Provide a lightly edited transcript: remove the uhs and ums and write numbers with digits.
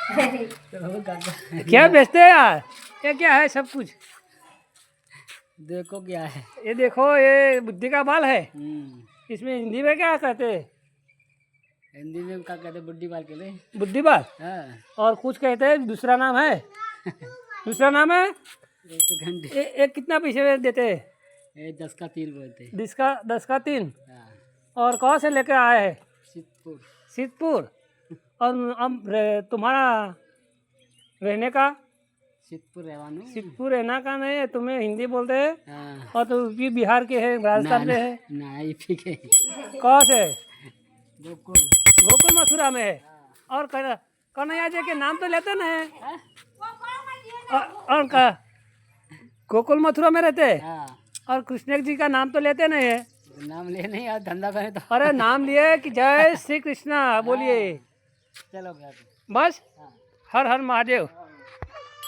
क्या बेचते हैं यार? ये क्या है सब कुछ? देखो क्या है। ये देखो, ये बुद्धि का बाल है। इसमें हिंदी में क्या कहते हैं? हिंदी में क्या कहते हैं? बुड्ढी बाल के लिए। बुद्धि बाल। हाँ। और कुछ कहते हैं, दूसरा नाम है। दूसरा नाम है। घंटे। एक कितना पैसे देते हैं? 10 का 3 बोलते हैं। 10 का 3। हाँ। और कहाँ से लेकर आए हैं? सिद्धपुर। सिद्धपुर। और तुम्हारा रहने का? सिद्धपुर रहना का नहीं है, तुम्हें हिंदी बोलते हैं। हाँ। और तो यूपी बिहार के है, राजस्थान में है। ना यूपी के। कहाँ से? गोकुल। गोकुल मथुरा में है। और कन्हैया जी के नाम तो लेते ना है? और गोकुल मथुरा में रहते हैं। हाँ। और कृष्ण जी का नाम तो लेते नहीं है? नाम ले नहीं यार, धंधा करें तो। अरे नाम लिए कि जय श्री कृष्णा बोलिए। चलो बस। हर हर महादेव।